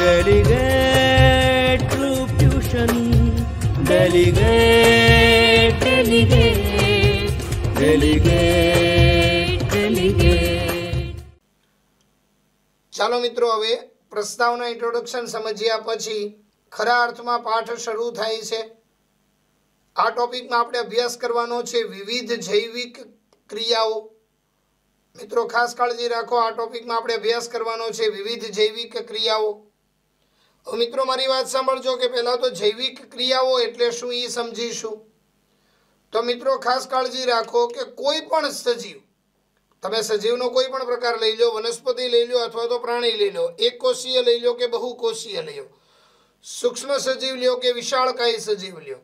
Delegate Troop Tuition. Delegate, delegate, delegate, delegate. ચાલો મિત્રો, હવે પ્રસ્તાવના ઇન્ટ્રોડક્શન સમજ્યા પછી ખરા અર્થમાં પાઠ શરૂ થાય છે. આ ટોપિકમાં આપણે અભ્યાસ કરવાનો છે વિવિધ જૈવિક ક્રિયાઓ. મિત્રો ખાસ કાળજી રાખો, આ ટોપિકમાં આપણે અભ્યાસ કરવાનો છે વિવિધ જૈવિક ક્રિયાઓ. હવે મિત્રો મારી વાત સાંભળજો કે પહેલા તો જૈવિક ક્રિયાઓ એટલે શું એ સમજીશું. તો મિત્રો ખાસ કાળજી રાખો કે કોઈ પણ સજીવ, તમે સજીવનો કોઈ પણ પ્રકાર લઈ લો, વનસ્પતિ લઈ લો અથવા તો પ્રાણી લઈ લો, એક કોષીય લઈ લો કે બહુકોષીય લઈ લો, સૂક્ષ્મ સજીવ લ્યો કે વિશાળકાય સજીવ લ્યો,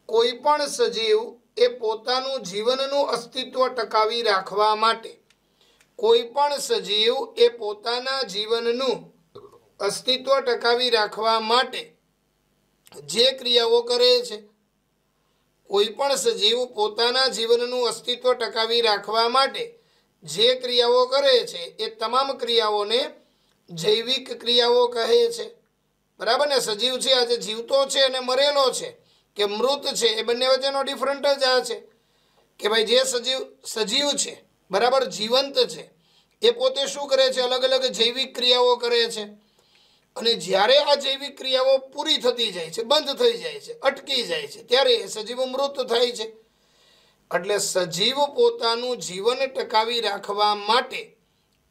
કોઈ પણ સજીવ એ પોતાનું જીવનનું અસ્તિત્વ ટકાવી રાખવા માટે, કોઈ પણ સજીવ એ પોતાના જીવનનું અસ્તિત્વ ટકાવી રાખવા માટે જે ક્રિયાઓ કરે છે, કોઈ પણ સજીવ પોતાના જીવનનું અસ્તિત્વ ટકાવી રાખવા માટે જે ક્રિયાઓ કરે છે એ તમામ ક્રિયાઓને જૈવિક ક્રિયાઓ કહે છે. બરાબર ને? સજીવ છે, આજે જીવતો છે અને મરેલો છે કે મૃત છે, એ બંને વચ્ચેનો ડિફરન્ટ જ આ છે કે ભાઈ જે સજીવ છે, બરાબર, જીવંત છે, એ પોતે શું કરે છે? અલગ અલગ જૈવિક ક્રિયાઓ કરે છે. અને જ્યારે આ જૈવિક ક્રિયાઓ પૂરી થતી જાય છે, બંધ થઈ જાય છે, અટકી જાય છે, ત્યારે સજીવ મૃત થાય છે. એટલે સજીવ પોતાનું જીવન ટકાવી રાખવા માટે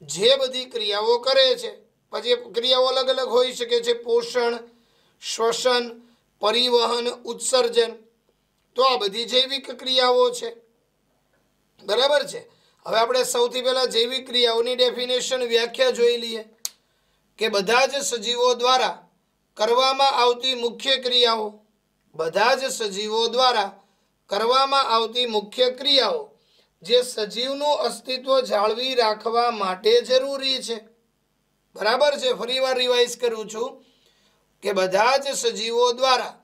જે બધી ક્રિયાઓ કરે છે, પછી ક્રિયાઓ અલગ અલગ હોઈ શકે છે: પોષણ, શ્વસન, પરિવહન, ઉત્સર્જન. તો આ બધી જૈવિક ક્રિયાઓ છે. બરાબર છે? હવે આપણે સૌથી પહેલા જૈવિક ક્રિયાઓની ડેફિનેશન, વ્યાખ્યા જોઈ લઈએ કે બધા જ સજીવો દ્વારા કરવામાં આવતી મુખ્ય ક્રિયાઓ, બધા જ સજીવો દ્વારા કરવામાં આવતી મુખ્ય ક્રિયાઓ જે સજીવનું અસ્તિત્વ જાળવી રાખવા માટે જરૂરી છે. બરાબર છે? ફરીવાર રિવાઇઝ કરું છું કે બધા જ સજીવો દ્વારા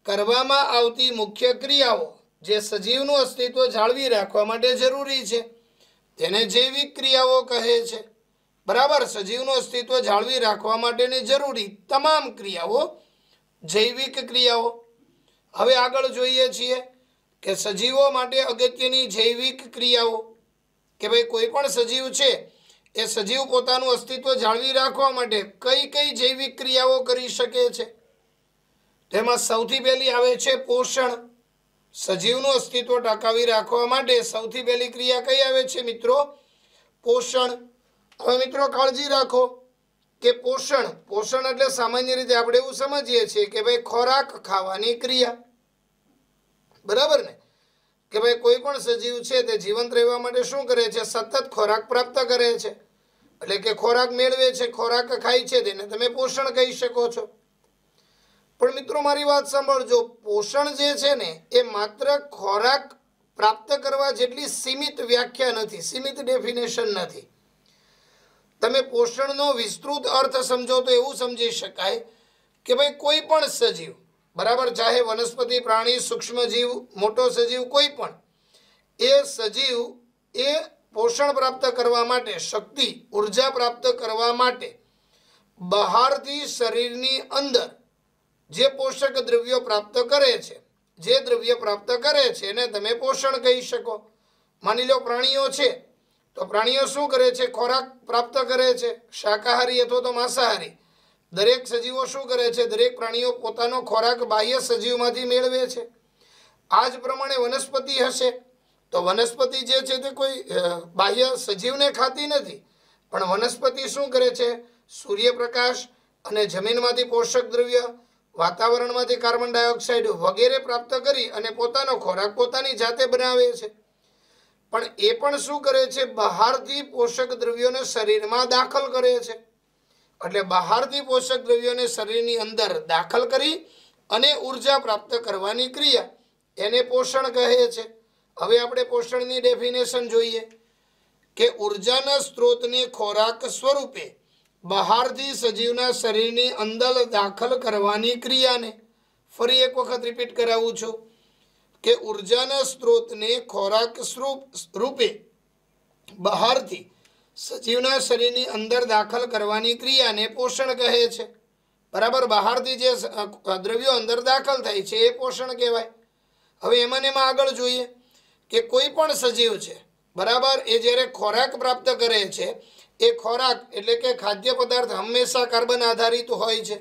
કરવામાં આવતી મુખ્ય ક્રિયાઓ જે સજીવનું અસ્તિત્વ જાળવી રાખવા માટે જરૂરી છે તેને જૈવિક ક્રિયાઓ કહે છે. બરાબર? સજીવનું અસ્તિત્વ જાળવી રાખવા માટેની જરૂરી તમામ ક્રિયાઓ જૈવિક ક્રિયાઓ. હવે આગળ જોઈએ છીએ કે સજીવો માટે અગત્યની જૈવિક ક્રિયાઓ, કે ભાઈ કોઈ પણ સજીવ છે એ સજીવ પોતાનું અસ્તિત્વ જાળવી રાખવા માટે કઈ કઈ જૈવિક ક્રિયાઓ કરી શકે છે. તેમાં સૌથી પહેલી આવે છે પોષણ. સજીવનું અસ્તિત્વ ટકાવી રાખવા માટે સૌથી પહેલી ક્રિયા કઈ આવે છે મિત્રો? પોષણ. હવે મિત્રો કાળજી રાખો કે પોષણ એટલે સામાન્ય રીતે આપણે એવું સમજીએ છીએ કે ભાઈ ખોરાક ખાવાની ક્રિયા. બરાબર ને? કે ભાઈ કોઈ પણ સજીવ છે તે જીવંત રહેવા માટે શું કરે છે? સતત ખોરાક પ્રાપ્ત કરે છે, એટલે કે ખોરાક મેળવે છે, ખોરાક ખાય છે, તેને તમે પોષણ કહી શકો છો. પણ મિત્રો મારી વાત સાંભળજો, પોષણ જે છે ને એ માત્ર ખોરાક પ્રાપ્ત કરવા જેટલી સીમિત વ્યાખ્યા નથી, સીમિત ડેફિનેશન નથી. તમે પોષણનો વિસ્તૃત અર્થ સમજો તો એવું સમજી શકાય કે ભાઈ કોઈ પણ સજીવ, બરાબર, ચાહે વનસ્પતિ, પ્રાણી, સૂક્ષ્મજીવ, મોટો સજીવ, કોઈ પણ, એ સજીવ એ પોષણ પ્રાપ્ત કરવા માટે, શક્તિ, ઉર્જા પ્રાપ્ત કરવા માટે બહારથી શરીરની અંદર જે પોષક દ્રવ્યો પ્રાપ્ત કરે છે, જે દ્રવ્ય પ્રાપ્ત કરે છે એને તમે પોષણ કહી શકો. માની લો પ્રાણીઓ છે તો પ્રાણીઓ શું કરે છે? ખોરાક પ્રાપ્ત કરે છે, શાકાહારી અથવા તો માંસાહારી. દરેક સજીવો શું કરે છે? દરેક પ્રાણીઓ પોતાનો ખોરાક બાહ્ય સજીવમાંથી મેળવે છે. આ જ પ્રમાણે વનસ્પતિ હશે તો વનસ્પતિ જે છે તે કોઈ બાહ્ય સજીવને ખાતી નથી, પણ વનસ્પતિ શું કરે છે? સૂર્યપ્રકાશ અને જમીનમાંથી પોષક દ્રવ્ય, વાતાવરણમાંથી કાર્બન ડાયોક્સાઇડ વગેરે પ્રાપ્ત કરી અને પોતાનો ખોરાક પોતાની જાતે બનાવે છે. પણ એ પણ શું કરે છે? બહારથી પોષક દ્રવ્યોને શરીરમાં દાખલ કરે છે. એટલે બહારથી પોષક દ્રવ્યોને શરીરની અંદર દાખલ કરી અને ઉર્જા પ્રાપ્ત કરવાની ક્રિયા એને પોષણ કહે છે. હવે આપણે પોષણની ડેફિનેશન જોઈએ કે ઉર્જાના સ્ત્રોતને ખોરાક સ્વરૂપે બહારથી સજીવના શરીરની અંદર દાખલ કરવાની ક્રિયાને, ફરી એક વખત રિપીટ કરાવું છું કે ઉર્જાના સ્ત્રોતને ખોરાક રૂપે બહારથી સજીવના શરીરની અંદર દાખલ કરવાની ક્રિયાને પોષણ કહે છે. બરાબર, બહારથી જે દ્રવ્યો અંદર દાખલ થાય છે એ પોષણ કહેવાય. હવે એમાં આગળ જોઈએ કે કોઈ પણ સજીવ છે, બરાબર, એ જ્યારે ખોરાક પ્રાપ્ત કરે છે એ ખોરાક એટલે કે ખાદ્ય પદાર્થ હંમેશા કાર્બન આધારિત હોય છે.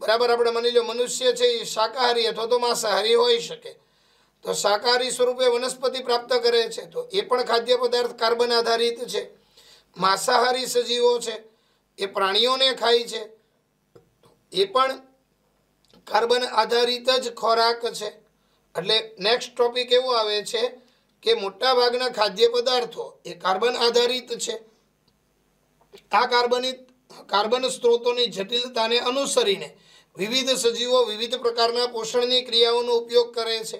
બરાબર, આપણે માની લો મનુષ્ય છે એ શાકાહારી અથવા તો માંસાહારી હોઈ શકે, તો શાકાહારી સ્વરૂપે વનસ્પતિ પ્રાપ્ત કરે છે તો એ પણ ખાદ્ય પદાર્થ કાર્બન આધારિત છે. માંસાહારી સજીવો છે એ પ્રાણીઓને ખાય છે, એ પણ કાર્બન આધારિત જ ખોરાક છે. એટલે નેક્સ્ટ ટોપિક એવો આવે છે કે મોટા ભાગના ખાદ્ય પદાર્થો એ કાર્બન આધારિત છે. આ કાર્બન સ્ત્રોતોની જટિલતાને અનુસરીને વિવિધ સજીવો વિવિધ પ્રકારના પોષણની ક્રિયાઓનો ઉપયોગ કરે છે.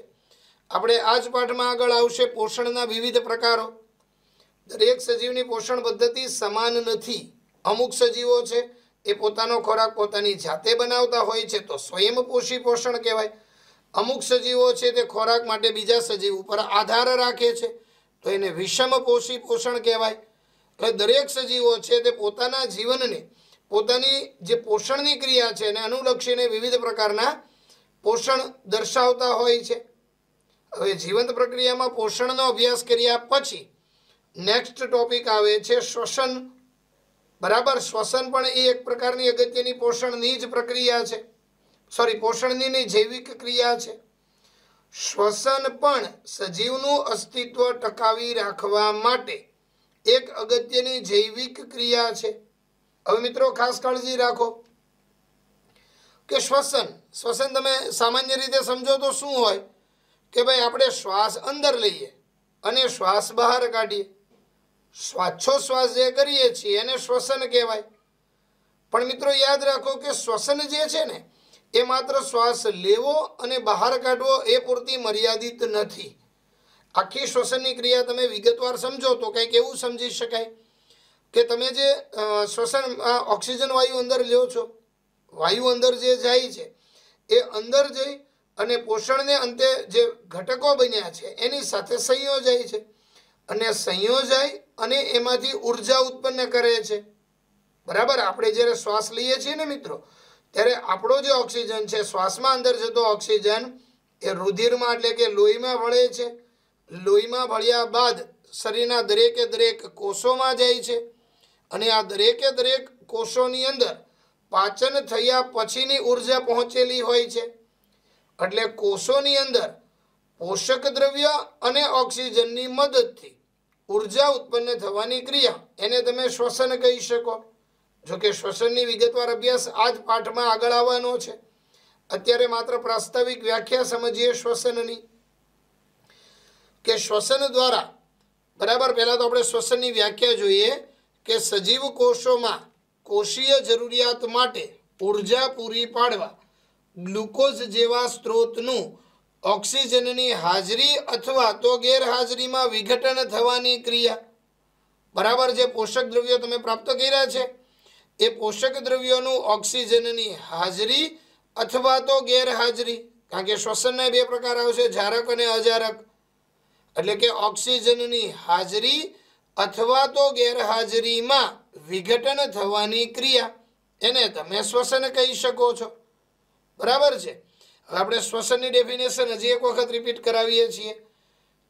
આપણે આ જ પાઠમાં આગળ આવશે પોષણના વિવિધ પ્રકારો. દરેક સજીવની પોષણ પદ્ધતિ સમાન નથી. અમુક સજીવો છે એ પોતાનો ખોરાક પોતાની જાતે બનાવતા હોય છે તો સ્વયંપોષી પોષણ કહેવાય. અમુક સજીવો છે તે ખોરાક માટે બીજા સજીવ ઉપર આધાર રાખે છે તો એને વિષમપોષી પોષણ કહેવાય. એટલે દરેક સજીવો છે તે પોતાના જીવનને પોતાની જે પોષણની ક્રિયા છે એને અનુલક્ષીને વિવિધ પ્રકારના પોષણ દર્શાવતા હોય છે. હવે જીવંત પ્રક્રિયામાં પોષણનો અભ્યાસ કર્યા પછી નેક્સ્ટ ટોપિક આવે છે શ્વસન. બરાબર, શ્વસન પણ એ એક પ્રકારની અગત્યની પોષણની જ પ્રક્રિયા છે. પોષણની જૈવિક ક્રિયા છે. શ્વસન પણ સજીવનું અસ્તિત્વ ટકાવી રાખવા માટે એક અગત્યની જૈવિક ક્રિયા છે. હવે મિત્રો ખાસ કાળજી રાખો કે શ્વસન તમે સામાન્ય રીતે સમજો તો શું હોય કે ભાઈ આપણે શ્વાસ અંદર લઈએ અને શ્વાસ બહાર કાઢીએ. શ્વાસોશ્વાસ જે કરીએ છીએ એને શ્વસન કહેવાય. પણ મિત્રો યાદ રાખો કે શ્વસન જે છે ને એ માત્ર શ્વાસ લેવો અને બહાર કાઢવો એ પૂરતી મર્યાદિત નથી. આખી શ્વસનની ક્રિયા તમે વિગતવાર સમજો તો કંઈક એવું સમજી શકાય કે તમે જે શ્વસન ઓક્સિજન વાયુ અંદર લ્યો છો, વાયુ અંદર જે જાય છે એ અંદર જઈ અને પોષણને અંતે જે ઘટકો બન્યા છે એની સાથે સંયોજાય છે અને સંયોજાય અને એમાંથી ઉર્જા ઉત્પન્ન કરે છે. બરાબર, આપણે જ્યારે શ્વાસ લઈએ છીએ ને મિત્રો ત્યારે આપણો જે ઓક્સિજન છે શ્વાસમાં અંદર જતો ઓક્સિજન એ રુધિરમાં એટલે કે લોહીમાં ભળે છે. લોહીમાં ભળ્યા બાદ શરીરના દરેકે દરેક કોષોમાં જાય છે અને આ દરેકે દરેક કોષોની અંદર પાચન થયા પછીની ઉર્જા પહોંચેલી હોય છે. એટલે કોષોની અંદર પોષક દ્રવ્ય અને ઓક્સિજનની મદદથી ઉર્જા ઉત્પન્ન થવાની ક્રિયા એને તમે શ્વસન કહી શકો. જોકે શ્વસનની વિગતવાર અભ્યાસ આ જ પાઠમાં આગળ આવવાનો છે. અત્યારે માત્ર પ્રાસ્તાવિક વ્યાખ્યા સમજીએ શ્વસનની કે શ્વસન દ્વારા, બરાબર, પહેલાં તો આપણે શ્વસનની વ્યાખ્યા જોઈએ કે સજીવ કોષોમાં કોષીય જરૂરિયાત માટે ઉર્જા પૂરી પાડવા ગ્લુકોઝ જેવા સ્ત્રોતનું ઓક્સિજનની હાજરી અથવા તો ગેરહાજરીમાં વિઘટન થવાની ક્રિયા. બરાબર, જે પોષક દ્રવ્યો તમે પ્રાપ્ત કર્યા છે એ પોષક દ્રવ્યોનું ઓક્સિજનની હાજરી અથવા તો ગેરહાજરી, કારણ કે શ્વસનના બે પ્રકાર આવશે, જારક અને અજારક. એટલે કે ઓક્સિજનની હાજરી અથવા તો ગેરહાજરીમાં વિઘટન થવાની ક્રિયા એને તમે શ્વસન કહી શકો છો. બરાબર છે. હવે આપણે શ્વસનની ડેફિનેશન હજી એક વખત રિપીટ કરાવીએ છીએ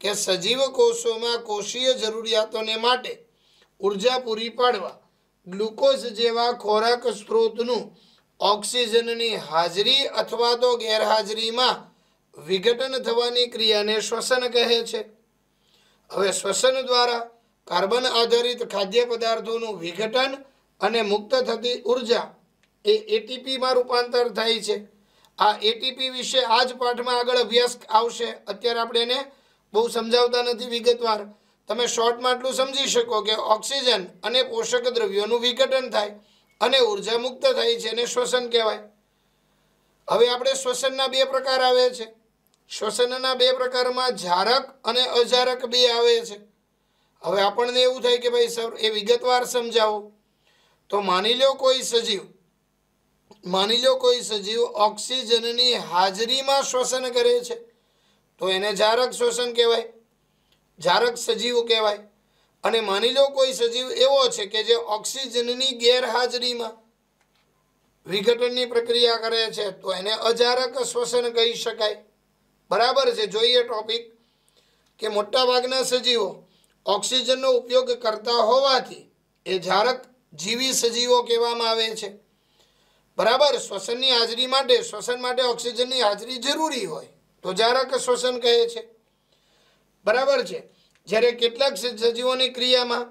કે સજીવ કોષોમાં કોષીય જરૂરિયાતોને માટે ઉર્જા પૂરી પાડવા ગ્લુકોઝ જેવા ખોરાક સ્ત્રોતનું ઓક્સિજનની હાજરી અથવા તો ગેરહાજરીમાં વિઘટન થવાની ક્રિયાને શ્વસન કહે છે. હવે શ્વસન દ્વારા કાર્બન આધારિત ખાદ્ય પદાર્થોનું વિઘટન અને મુક્ત થતી ઉર્જા એ એટીપીમાં રૂપાંતર થાય છે. આ એટીપી વિશે આ જ પાઠમાં આગળ અભ્યાસ આવશે. અત્યારે આપણે એને બહુ સમજાવતા નથી વિગતવાર. તમે શોર્ટમાં આટલું સમજી શકો કે ઓક્સિજન અને પોષક દ્રવ્યોનું વિઘટન થાય અને ઉર્જા મુક્ત થાય છે એને શ્વસન કહેવાય. હવે આપણે શ્વસનના બે પ્રકાર આવે છે. શ્વસનના બે પ્રકારમાં જારક અને અજારક બે આવે છે. હવે આપણને એવું થાય કે ભાઈ સર એ વિગતવાર સમજાવો. તો માની લો કોઈ સજીવ ઓક્સિજનની હાજરીમાં શ્વસન કરે છે તો એને જારક શ્વસન કહેવાય, જારક સજીવ કહેવાય. અને માની લો કોઈ સજીવ એવો છે કે જે ઓક્સિજનની ગેરહાજરીમાં વિઘટનની પ્રક્રિયા કરે છે તો એને અજારક શ્વસન કહી શકાય। બરાબર છે। જોઈએ ટોપિક કે મોટાભાગના સજીવો ઓક્સિજનનો ઉપયોગ કરતા હોવાથી એ જારક જીવી સજીવો કહેવામાં આવે છે। બરાબર। શ્વસનની હાજરી માટે શ્વસન માટે ઓક્સિજનની હાજરી જરૂરી હોય તો જારક શ્વસન કહે છે। બરાબર છે। જ્યારે કેટલાક સજીવોની ક્રિયામાં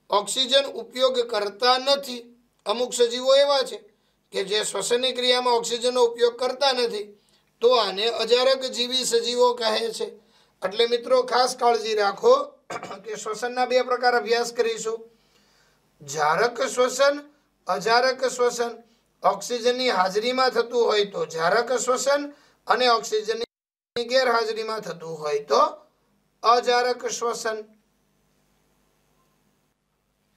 ઓક્સિજન ઉપયોગ કરતા નથી, અમુક સજીવો એવા છે કે જે શ્વસનની ક્રિયામાં ઓક્સિજનનો ઉપયોગ કરતા નથી, તો આને અજારક જીવી સજીવો કહે છે। એટલે મિત્રો ખાસ કાળજી રાખો કે શ્વસનના બે પ્રકાર અભ્યાસ કરીશું, જારક શ્વસન, અજારક શ્વસન। ઓક્સિજનની હાજરીમાં થતું હોય તો જારક શ્વસન અને ઓક્સિજનની ગેરહાજરીમાં થતું હોય તો અજારક શ્વસન।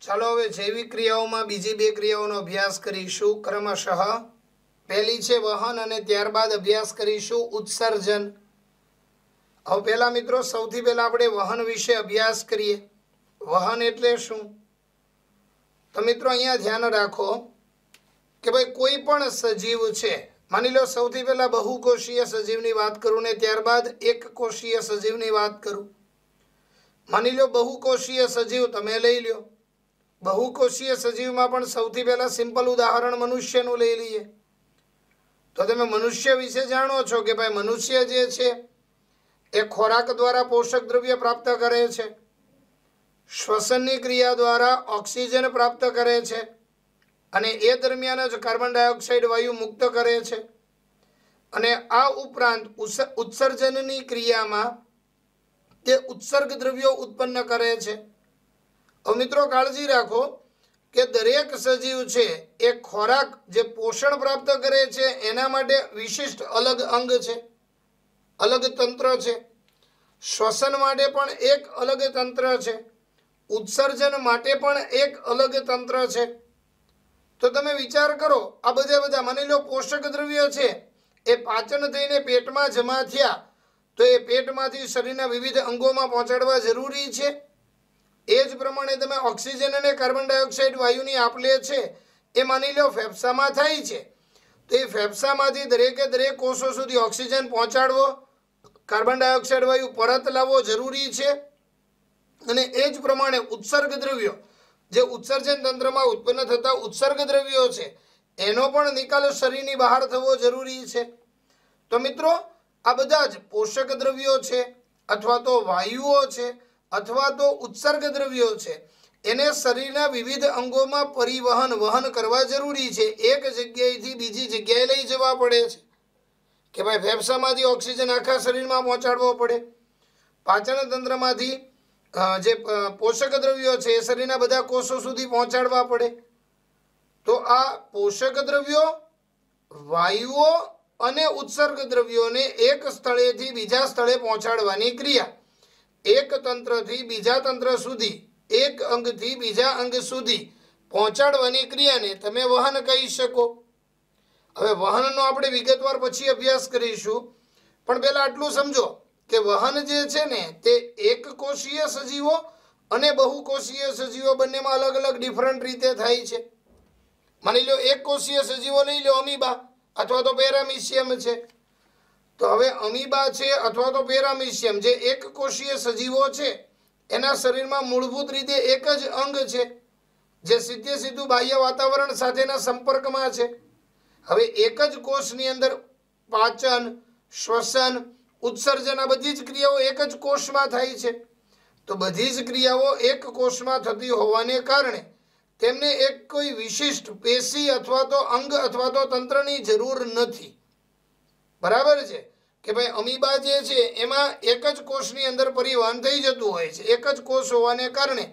ચાલો હવે જૈવિક ક્રિયાઓમાં બીજી બે ક્રિયાઓનો અભ્યાસ કરીશું ક્રમશઃ। પહેલી છે વહન અને ત્યારબાદ અભ્યાસ કરીશું ઉત્સર્જન। હવે પહેલા મિત્રો સૌથી પહેલા આપણે વહન વિશે અભ્યાસ કરીએ। વહન એટલે શું? તો મિત્રો અહીંયા ધ્યાન રાખો કે ભાઈ કોઈ પણ સજીવ છે, માની લો સૌથી પહેલા બહુકોષીય સજીવની વાત કરું ને ત્યારબાદ એક કોષીય સજીવની વાત કરું। માની લો બહુકોષીય સજીવ તમે લઈ લ્યો। બહુકોષીય સજીવમાં પણ સૌથી પહેલા સિમ્પલ ઉદાહરણ મનુષ્યનું લઈ લઈએ તો તમે મનુષ્ય વિશે જાણો છો કે ભાઈ મનુષ્ય જે છે એ ખોરાક દ્વારા પોષક દ્રવ્ય પ્રાપ્ત કરે છે, શ્વસનની ક્રિયા દ્વારા ઓક્સિજન પ્રાપ્ત કરે છે અને એ દરમિયાન જ કાર્બન ડાયોક્સાઇડ વાયુ મુક્ત કરે છે અને આ ઉપરાંત ઉત્સર્જનની ક્રિયામાં તે ઉત્સર્ગ દ્રવ્યો ઉત્પન્ન કરે છે। હવે મિત્રો કાળજી રાખો કે દરેક સજીવ છે એ ખોરાક જે પોષણ પ્રાપ્ત કરે છે એના માટે વિશિષ્ટ અલગ અંગ છે, અલગ તંત્ર છે। શ્વસન માટે પણ એક અલગ તંત્ર છે, ઉત્સર્જન માટે પણ એક અલગ તંત્ર છે। તો તમે વિચાર કરો આ બધા માની લો પોષક દ્રવ્ય છે એ પાચન થઈને પેટમાં જમા થયા તો એ પેટમાંથી શરીરના વિવિધ અંગોમાં પહોંચાડવા જરૂરી છે। એ જ પ્રમાણે તમે ઓક્સિજન અને કાર્બન ડાયોક્સાઇડ વાયુની આપલે છે એ માની લો ફેફસામાં થાય છે તો એ ફેફસામાંથી દરેકે દરેક કોષો સુધી ઓક્સિજન પહોંચાડવો, કાર્બન ડાયોક્સાઇડ વાયુ પરત લાવવો જરૂરી છે। અને એ જ પ્રમાણે ઉત્સર્ગ દ્રવ્યો જે ઉત્સર્જન તંત્રમાં ઉત્પન્ન થતા ઉત્સર્ગ દ્રવ્યો છે એનો પણ નિકાલ શરીરની બહાર થવો જરૂરી છે। તો મિત્રો આ બધા જ પોષક દ્રવ્યો છે અથવા તો વાયુઓ છે અથવા તો ઉત્સર્ગ દ્રવ્યો છે એને શરીરના વિવિધ અંગોમાં પરિવહન વહન કરવા જરૂરી છે। એક જગ્યાએથી બીજી જગ્યાએ લઈ જવા પડે છે કે ભાઈ ફેફસામાંથી ઓક્સિજન આખા શરીરમાં પહોંચાડવો પડે, પાચન તંત્રમાંથી જે પોષક દ્રવ્યો છે એ શરીરના બધા કોષો સુધી પહોંચાડવા પડે। તો આ પોષક દ્રવ્યો, વાયુઓ અને ઉત્સર્ગ દ્રવ્યોને એક સ્થળેથી બીજા સ્થળે પહોંચાડવાની ક્રિયા, એક તંત્રથી બીજા તંત્ર સુધી, એક અંગથી બીજા અંગ સુધી પહોંચાડવાની ક્રિયાને તમે વહન કહી શકો। હવે વહનનો આપણે વિગતવાર પછી અભ્યાસ કરીશું, પણ પહેલા આટલું સમજો કે વહન જે છે ને તે એક કોષીય સજીવો અને બહુકોષીય સજીવો બંનેમાં અલગ અલગ ડિફરન્ટ રીતે થાય છે। માની લો એક કોષીય સજીવો લઈ લો અમીબા અથવા તો પેરામીશિયમ છે, તો હવે અમીબા છે અથવા તો પેરામીશિયમ જે એક કોષીય સજીવો છે એના શરીરમાં મૂળભૂત રીતે એક જ અંગ છે જે સીધે સીધું બાહ્ય વાતાવરણ સાથેના સંપર્કમાં છે। હવે એક જ કોષની અંદર પાચન, શ્વસન, ઉત્સર્જન આ બધી જ ક્રિયાઓ એક જ કોષમાં થાય છે। તો બધી જ ક્રિયાઓ એક કોષમાં થતી હોવાને કારણે તેમને એક કોઈ વિશિષ્ટ પેશી અથવા તો અંગ અથવા તો તંત્રની જરૂર નથી। બરાબર છે કે ભાઈ અમીબા જે છે એમાં એક જ કોષની અંદર પરિવહન થઈ જતું હોય છે, એક જ કોષ હોવાને કારણે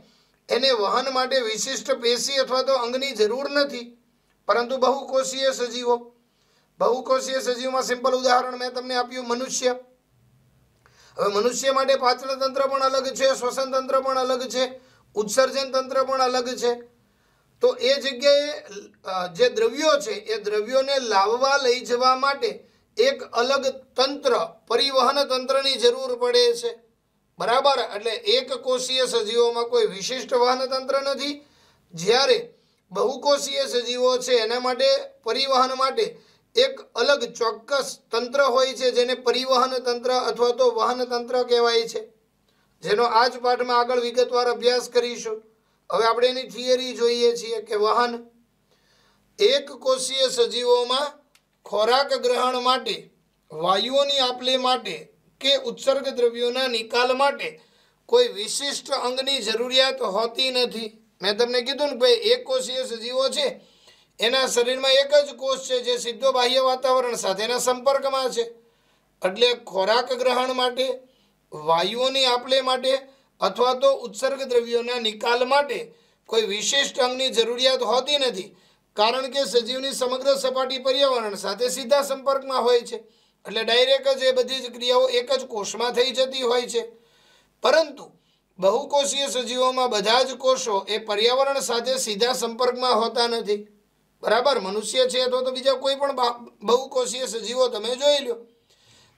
એને વહન માટે વિશિષ્ટ પેશી અથવા તો અંગની જરૂર નથી। પરંતુ બહુકોષીય સજીવમાં સિમ્પલ ઉદાહરણ મેં તમને આપ્યું મનુષ્ય। હવે મનુષ્ય માટે પાચન તંત્ર પણ અલગ છે, શ્વસન તંત્ર પણ અલગ છે, ઉત્સર્જન તંત્ર પણ અલગ છે। તો એ જગ્યાએ જે દ્રવ્યો છે એ દ્રવ્યોને લાવવા લઈ જવા માટે એક અલગ તંત્ર, પરિવહન તંત્રની જરૂર પડે છે। બરાબર, એટલે એક કોષીય સજીવોમાં કોઈ વિશિષ્ટ વહન તંત્ર નથી, જ્યારે બહુકોષીય સજીવો છે એના માટે પરિવહન માટે એક અલગ ચોક્કસ તંત્ર હોય છે જેને પરિવહન તંત્ર અથવા તો વહન તંત્ર કહેવાય છે, જેનો આ જ પાઠમાં આગળ વિગતવાર અભ્યાસ કરીશું. હવે આપણે એની થિયરી જોઈએ છીએ કે વહન એક કોષીય સજીવોમાં ખોરાક ગ્રહણ માટે, વાયુઓની આપલે માટે કે ઉત્સર્ગ દ્રવ્યોના નિકાલ માટે કોઈ વિશિષ્ટ અંગની જરૂરિયાત હોતી નથી. મેં તમને કીધું ને ભાઈ એક કોષીય સજીવો છે એના શરીરમાં એક જ કોષ છે જે સીધો બાહ્ય વાતાવરણ સાથેના સંપર્કમાં છે. એટલે ખોરાક ગ્રહણ માટે, વાયુઓની આપલે માટે અથવા તો ઉત્સર્ગ દ્રવ્યોના નિકાલ માટે કોઈ વિશિષ્ટ અંગની જરૂરિયાત હોતી નથી, કારણ કે સજીવની સમગ્ર સપાટી પર્યાવરણ સાથે સીધા સંપર્કમાં હોય છે. એટલે ડાયરેક્ટ જ એ બધી જ ક્રિયાઓ એક જ કોષમાં થઈ જતી હોય છે. પરંતુ બહુકોષીય સજીવોમાં બધા જ કોષો એ પર્યાવરણ સાથે સીધા સંપર્કમાં હોતા નથી. બરાબર, મનુષ્ય છે અથવા તો બીજા કોઈ પણ બહુકોષીય સજીવો તમે જોઈ લો,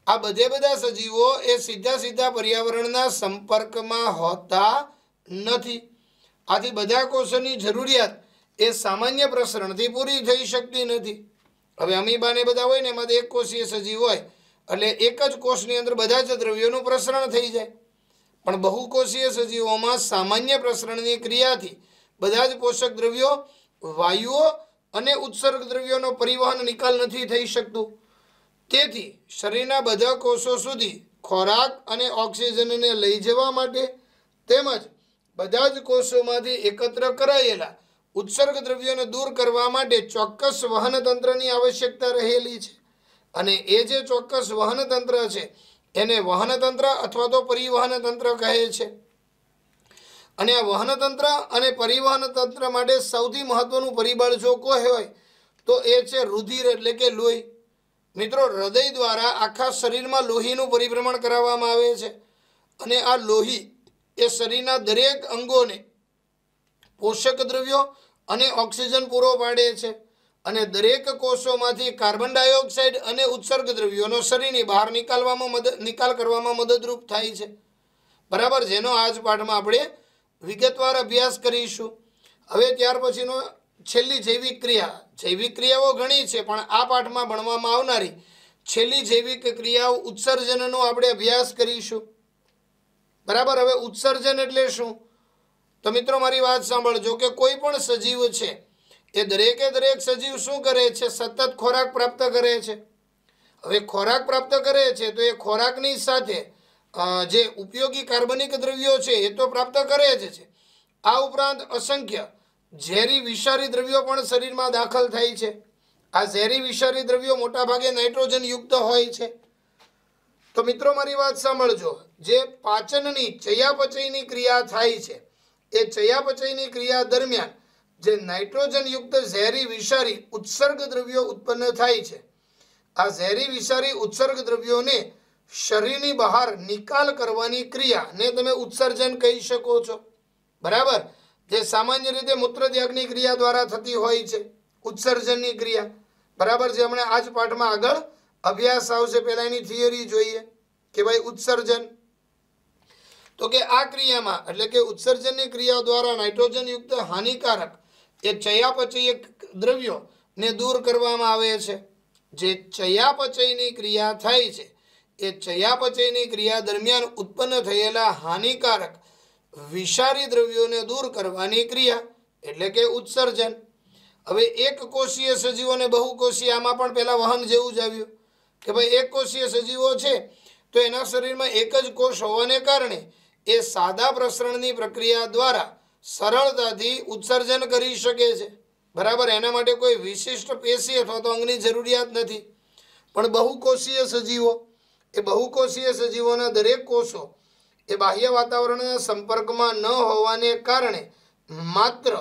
આ બધા સજીવો એ સીધા પર્યાવરણના સંપર્કમાં હોતા નથી. આથી બધા કોષોની જરૂરિયાત એ સામાન્ય પ્રસરણથી પૂરી થઈ શકતી નથી. હવે અમીબાને બધા હોય ને એમાં એક કોષીય સજીવ હોય એટલે એક જ કોષની અંદર બધા જ દ્રવ્યોનું પ્રસરણ થઈ જાય. પણ બહુકોષીય સજીવોમાં સામાન્ય પ્રસરણની ક્રિયાથી બધા જ પોષક દ્રવ્યો, વાયુઓ અને ઉત્સર્ગ દ્રવ્યોનો પરિવહન નિકાલ નથી થઈ શકતું. તેથી શરીરના બધા કોષો સુધી ખોરાક અને ઓક્સિજનને લઈ જવા માટે તેમજ બધા જ કોષોમાંથી એકત્ર કરાયેલા ઉત્સર્ગ દ્રવ્યોને દૂર કરવા માટે ચોક્કસ વહન તંત્રની આવશ્યકતા રહેલી છે. અને એ જે ચોક્કસ વહન તંત્ર છે એને વહન તંત્ર અથવા તો પરિવહન તંત્ર કહે છે. અને આ વહન તંત્ર અને પરિવહન તંત્ર માટે સૌથી મહત્વનું પરિબળ જો કોઈ હોય તો એ છે રુધિર એટલે કે લોહી. મિત્રો, હૃદય દ્વારા આખા શરીરમાં લોહીનું પરિભ્રમણ કરાવવામાં આવે છે અને આ લોહી એ શરીરના દરેક અંગોને પોષક દ્રવ્યો અને ઓક્સિજન પૂરો પાડે છે અને દરેક કોષોમાંથી કાર્બન ડાયોક્સાઇડ અને ઉત્સર્ગ દ્રવ્યોનો શરીરની બહાર નિકાલ કરવામાં મદદરૂપ થાય છે. બરાબર, જેનો આજ પાઠમાં આપણે વિગતવાર અભ્યાસ કરીશું. હવે ત્યાર પછીનો છેલ્લી જૈવિક ક્રિયાઓ ઘણી છે પણ આ પાઠમાં ભણવામાં આવનારી છેલ્લી જૈવિક ક્રિયાઓ ઉત્સર્જનનો આપણે અભ્યાસ કરીશું. બરાબર, હવે ઉત્સર્જન એટલે શું? તો મિત્રો મારી વાત સાંભળજો કે કોઈ પણ સજીવ છે એ દરેક સજીવ શું કરે છે? સતત ખોરાક પ્રાપ્ત કરે છે. હવે ખોરાક પ્રાપ્ત કરે છે તો એ ખોરાકની સાથે જે ઉપયોગી કાર્બનિક દ્રવ્યો છે એ તો પ્રાપ્ત કરે જ છે. આ ઉપરાંત અસંખ્ય ઝેરી વિષારી દ્રવ્યો પણ શરીરમાં દાખલ થાય છે. આ ઝેરી વિષારી દ્રવ્યો મોટાભાગે નાઇટ્રોજન યુક્ત હોય છે. તો મિત્રો મારી વાત સાંભળજો, જે પાચનની ચયાપચયની ક્રિયા થાય છે એ ચયાપચયની ક્રિયા દરમિયાન જે નાઇટ્રોજન યુક્ત ઝેરી વિષારી ઉત્સર્ગ દ્રવ્યો ઉત્પન્ન થાય છે, આ ઝેરી વિષારી ઉત્સર્ગ દ્રવ્યોને શરીરની બહાર નિકાલ કરવાની ક્રિયાને તમે ઉત્સર્જન કહી શકો છો. બરાબર, જે સામાન્ય રીતે મૂત્રત્યાગની ક્રિયા દ્વારા થતી હોય છે ઉત્સર્જનની ક્રિયા. બરાબર, જે હમણાં આજ પાઠમાં આગળ અભ્યાસ આવશે. પહેલા એની થિયરી જોઈએ કે ભાઈ ઉત્સર્જન તો કે આ ક્રિયામાં એટલે કે ઉત્સર્જનની ક્રિયા દ્વારા નાઇટ્રોજન યુક્ત હાનિકારક એ ચયાપચયીય દ્રવ્યોને દૂર કરવામાં આવે છે. જે ચયાપચયની ક્રિયા થાય છે એ ચયાપચયની ક્રિયા દરમિયાન ઉત્પન્ન થયેલા હાનિકારક વિષારી દ્રવ્યોને દૂર કરવાની ક્રિયા એટલે કે ઉત્સર્જન. હવે એક કોષીય સજીવોને બહુકોષીય, આમાં પણ પહેલા વહન જેવું જ આવ્યું કે ભાઈ એક કોષીય સજીવો છે તો એના શરીરમાં એક જ કોષ હોવાને કારણે એ સાદા પ્રસરણની પ્રક્રિયા દ્વારા સરળતાથી ઉત્સર્જન કરી શકે છે. બરાબર, એના માટે કોઈ વિશિષ્ટ પેશી અથવા તો અંગની જરૂરિયાત નથી. પણ બહુકોષીય સજીવોના દરેક કોષો એ બાહ્ય વાતાવરણના સંપર્કમાં ન હોવાને કારણે માત્ર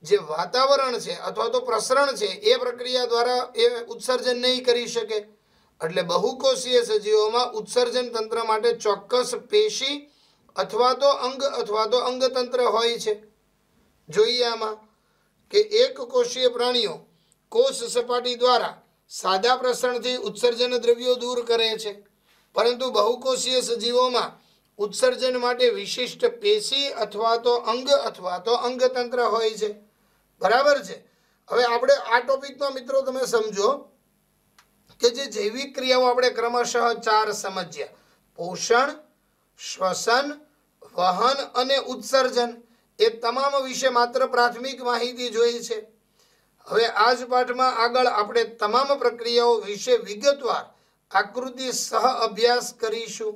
જે વાતાવરણ છે અથવા તો પ્રસરણ છે એ પ્રક્રિયા દ્વારા એ ઉત્સર્જન નહીં કરી શકે. એટલે બહુકોષીય સજીવોમાં ઉત્સર્જન તંત્ર માટે ચોક્કસ પેશી અથવા તો અંગતંત્ર હોય છે. જોઈએ આમાં કે એક કોષીય પ્રાણીઓ કોષ સપાટી દ્વારા સાદા પ્રસરણથી ઉત્સર્જન દ્રવ્યો દૂર કરે છે, પરંતુ બહુકોષીય સજીવોમાં ઉત્સર્જન માટે વિશિષ્ટ પેશી અથવા તો અંગતંત્ર હોય છે. બરાબર છે. હવે આપણે આ ટોપિકમાં મિત્રો તમે સમજો કે જે જૈવિક ક્રિયાઓ આપણે ક્રમશઃ 4 સમજ્યા: પોષણ, શ્વસન, વહન અને ઉત્સર્જન. એ તમામ વિશે માત્ર પ્રાથમિક માહિતી જોઈ છે. હવે આ જ પાઠમાં આગળ આપણે તમામ પ્રક્રિયાઓ વિશે વિગતવાર આકૃતિ સહ અભ્યાસ કરીશું.